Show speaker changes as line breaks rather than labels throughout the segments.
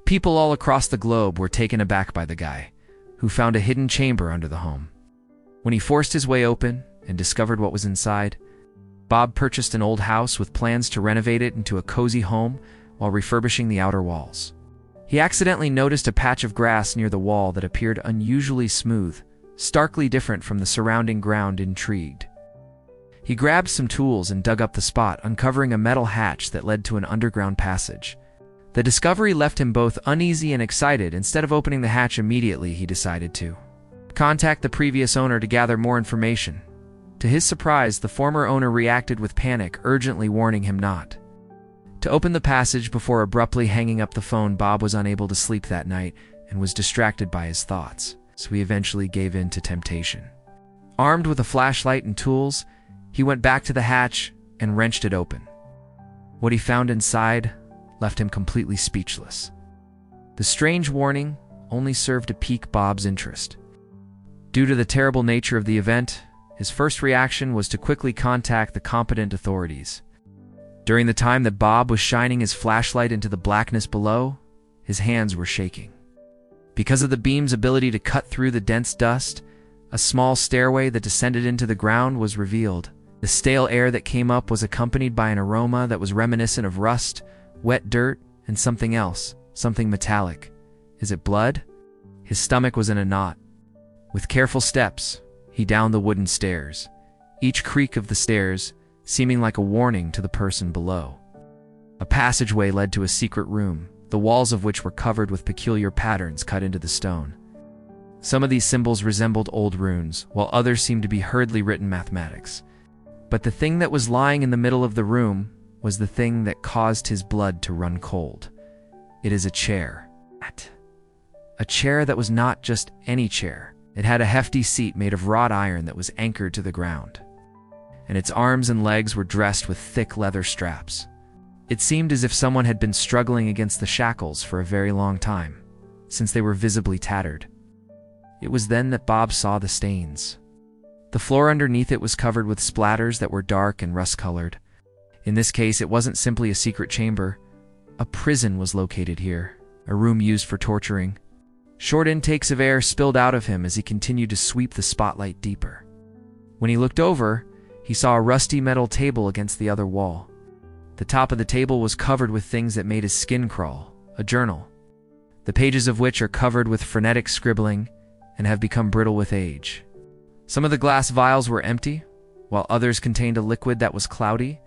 People all across the globe were taken aback by the guy, who found a hidden chamber under the home. When he forced his way open and discovered what was inside, Bob purchased an old house with plans to renovate it into a cozy home while refurbishing the outer walls. He accidentally noticed a patch of grass near the wall that appeared unusually smooth, starkly different from the surrounding ground. Intrigued, he grabbed some tools and dug up the spot, uncovering a metal hatch that led to an underground passage. The discovery left him both uneasy and excited. Instead of opening the hatch immediately, he decided to contact the previous owner to gather more information. To his surprise, the former owner reacted with panic, urgently warning him not to open the passage before abruptly hanging up the phone. Bob was unable to sleep that night and was distracted by his thoughts, so he eventually gave in to temptation. Armed with a flashlight and tools, he went back to the hatch and wrenched it open. What he found inside left him completely speechless. The strange warning only served to pique Bob's interest. Due to the terrible nature of the event, his first reaction was to quickly contact the competent authorities. During the time that Bob was shining his flashlight into the blackness below, his hands were shaking. Because of the beam's ability to cut through the dense dust, a small stairway that descended into the ground was revealed. The stale air that came up was accompanied by an aroma that was reminiscent of rust, wet dirt, and something else, something metallic. Is it blood? His stomach was in a knot. With careful steps, he downed the wooden stairs, each creak of the stairs seeming like a warning to the person below. A passageway led to a secret room, the walls of which were covered with peculiar patterns cut into the stone. Some of these symbols resembled old runes, while others seemed to be hurriedly written mathematics. But the thing that was lying in the middle of the room was the thing that caused his blood to run cold. It is a chair. A chair that was not just any chair. It had a hefty seat made of wrought iron that was anchored to the ground, and its arms and legs were dressed with thick leather straps. It seemed as if someone had been struggling against the shackles for a very long time, since they were visibly tattered. It was then that Bob saw the stains. The floor underneath it was covered with splatters that were dark and rust-colored. In this case, it wasn't simply a secret chamber. A prison was located here, a room used for torturing. Short intakes of air spilled out of him as he continued to sweep the spotlight deeper. When he looked over, he saw a rusty metal table against the other wall. The top of the table was covered with things that made his skin crawl, a journal, the pages of which are covered with frenetic scribbling and have become brittle with age. Some of the glass vials were empty, while others contained a liquid that was cloudy.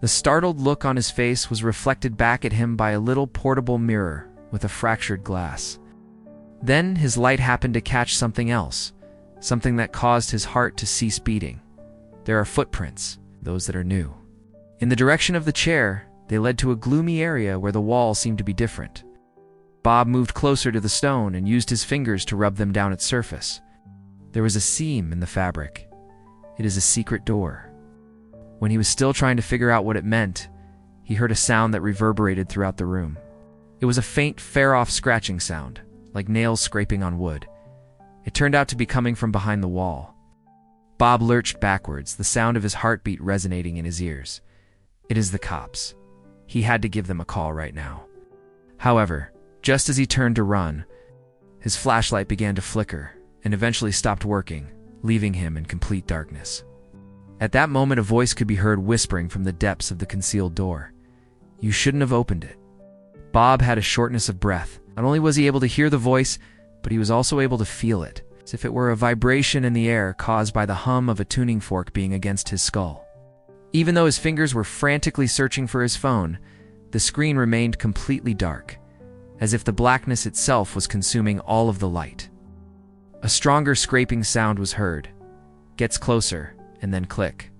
The startled look on his face was reflected back at him by a little portable mirror with a fractured glass. Then his light happened to catch something else, something that caused his heart to cease beating. There are footprints, those that are new. In the direction of the chair, they led to a gloomy area where the walls seemed to be different. Bob moved closer to the stone and used his fingers to rub them down its surface. There was a seam in the fabric. It is a secret door. When he was still trying to figure out what it meant, he heard a sound that reverberated throughout the room. It was a faint, far-off scratching sound, like nails scraping on wood. It turned out to be coming from behind the wall. Bob lurched backwards, the sound of his heartbeat resonating in his ears. It is the cops. He had to give them a call right now. However, just as he turned to run, his flashlight began to flicker and eventually stopped working, leaving him in complete darkness. At that moment, a voice could be heard whispering from the depths of the concealed door. "You shouldn't have opened it." Bob had a shortness of breath. Not only was he able to hear the voice, but he was also able to feel it, as if it were a vibration in the air caused by the hum of a tuning fork being against his skull. Even though his fingers were frantically searching for his phone, the screen remained completely dark, as if the blackness itself was consuming all of the light. A stronger scraping sound was heard. Gets closer, and then click.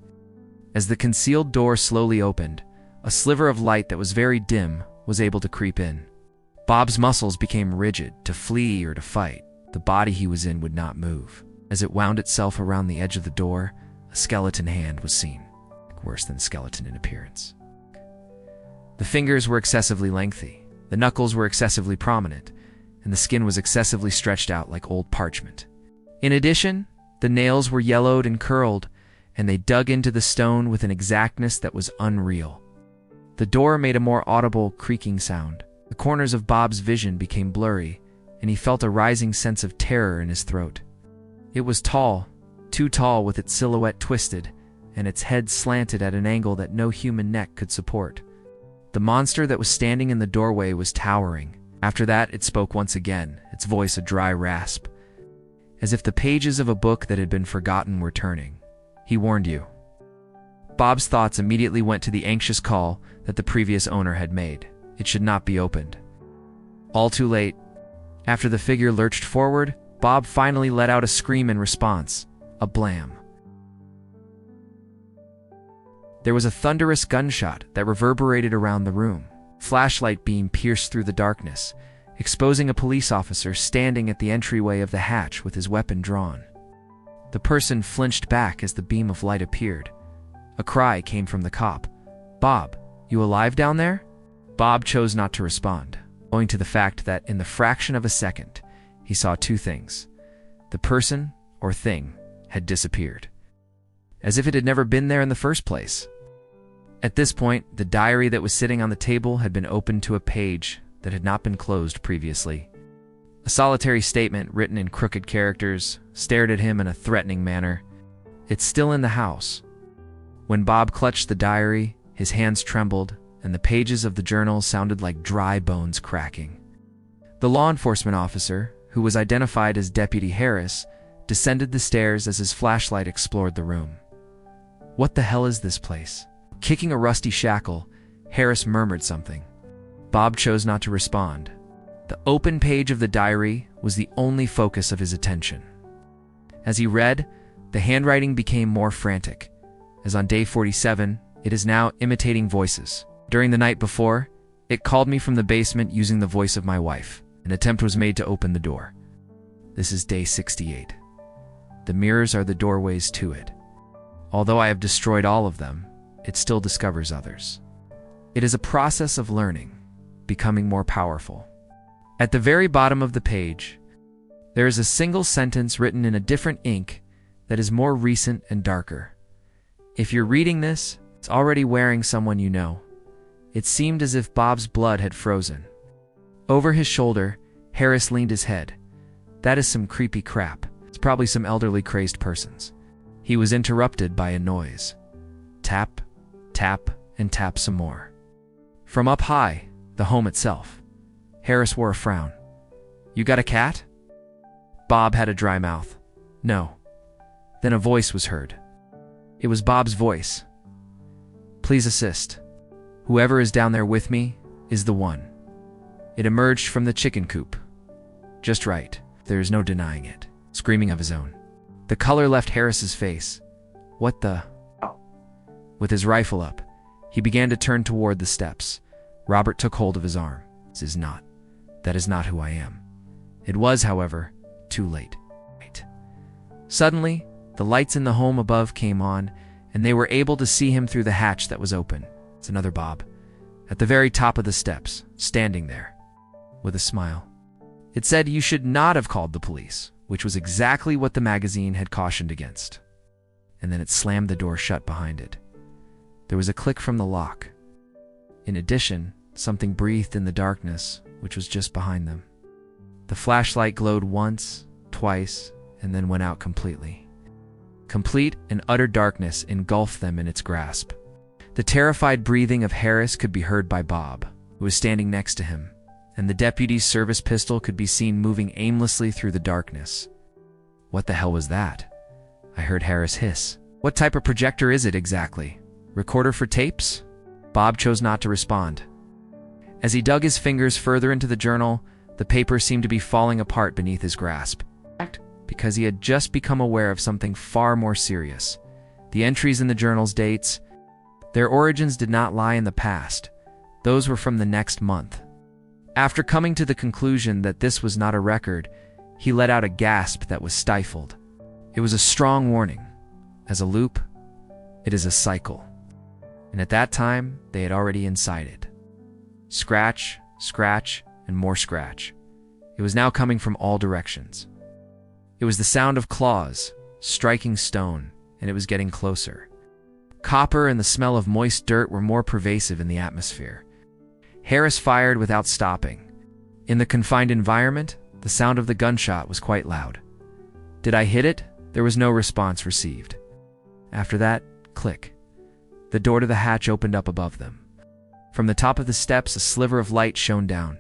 As the concealed door slowly opened, a sliver of light that was very dim was able to creep in. Bob's muscles became rigid. To flee or to fight, the body he was in would not move. As it wound itself around the edge of the door, a skeleton hand was seen, worse than skeleton in appearance. The fingers were excessively lengthy, the knuckles were excessively prominent, and the skin was excessively stretched out like old parchment. In addition, the nails were yellowed and curled, and they dug into the stone with an exactness that was unreal. The door made a more audible creaking sound. The corners of Bob's vision became blurry, and he felt a rising sense of terror in his throat. It was tall, too tall, with its silhouette twisted, and its head slanted at an angle that no human neck could support. The monster that was standing in the doorway was towering. After that, it spoke once again, its voice a dry rasp, as if the pages of a book that had been forgotten were turning. He warned you. Bob's thoughts immediately went to the anxious call that the previous owner had made. It should not be opened. All too late. After the figure lurched forward, Bob finally let out a scream in response. A blam. There was a thunderous gunshot that reverberated around the room. Flashlight beam pierced through the darkness, exposing a police officer standing at the entryway of the hatch with his weapon drawn. The person flinched back as the beam of light appeared. A cry came from the cop. "Bob, you alive down there?" Bob chose not to respond, owing to the fact that in the fraction of a second, he saw two things. The person, or thing, had disappeared, as if it had never been there in the first place. At this point, the diary that was sitting on the table had been opened to a page that had not been closed previously. A solitary statement written in crooked characters stared at him in a threatening manner. "It's still in the house." When Bob clutched the diary, his hands trembled, and the pages of the journal sounded like dry bones cracking. The law enforcement officer, who was identified as Deputy Harris, descended the stairs as his flashlight explored the room. "What the hell is this place?" Kicking a rusty shackle, Harris murmured something. Bob chose not to respond. The open page of the diary was the only focus of his attention. As he read, the handwriting became more frantic. As on day 47, it is now imitating voices. "During the night before, it called me from the basement using the voice of my wife. An attempt was made to open the door. This is day 68. The mirrors are the doorways to it. Although I have destroyed all of them, it still discovers others. It is a process of learning, becoming more powerful." At the very bottom of the page, there is a single sentence written in a different ink that is more recent and darker. If you're reading this, it's already wearing someone you know. It seemed as if Bob's blood had frozen. Over his shoulder, Harris leaned his head. "That is some creepy crap. It's probably some elderly crazed persons." He was interrupted by a noise. Tap, tap, and tap some more. From up high, the home itself. Harris wore a frown. "You got a cat?" Bob had a dry mouth. "No." Then a voice was heard. It was Bob's voice. "Please assist. Whoever is down there with me is the one." It emerged from the chicken coop. Just right. There is no denying it. Screaming of his own. The color left Harris's face. "What the?" With his rifle up, he began to turn toward the steps. Robert took hold of his arm. That is not who I am." It was, however, too late. Suddenly, the lights in the home above came on, and they were able to see him through the hatch that was open. It's another Bob, at the very top of the steps, standing there, with a smile. It said you should not have called the police, which was exactly what the magazine had cautioned against. And then it slammed the door shut behind it. There was a click from the lock. In addition, something breathed in the darkness, which was just behind them. The flashlight glowed once, twice, and then went out completely. Complete and utter darkness engulfed them in its grasp. The terrified breathing of Harris could be heard by Bob, who was standing next to him, and the deputy's service pistol could be seen moving aimlessly through the darkness. "What the hell was that?" I heard Harris hiss. "What type of projector is it exactly? Recorder for tapes?" Bob chose not to respond. As he dug his fingers further into the journal, the paper seemed to be falling apart beneath his grasp. Because he had just become aware of something far more serious. The entries in the journal's dates, their origins did not lie in the past. Those were from the next month. After coming to the conclusion that this was not a record, he let out a gasp that was stifled. It was a strong warning. As a loop, it is a cycle. And at that time, they had already incited. Scratch, scratch, and more scratch. It was now coming from all directions. It was the sound of claws, striking stone, and it was getting closer. Copper and the smell of moist dirt were more pervasive in the atmosphere. Harris fired without stopping. In the confined environment, the sound of the gunshot was quite loud. Did I hit it? There was no response received. After that, click. The door to the hatch opened up above them. From the top of the steps, a sliver of light shone down.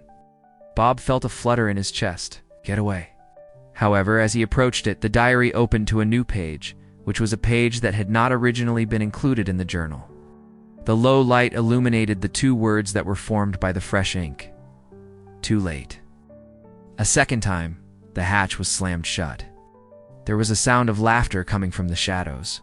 Bob felt a flutter in his chest. Get away. However, as he approached it, the diary opened to a new page, which was a page that had not originally been included in the journal. The low light illuminated the two words that were formed by the fresh ink. Too late. A second time, the hatch was slammed shut. There was a sound of laughter coming from the shadows.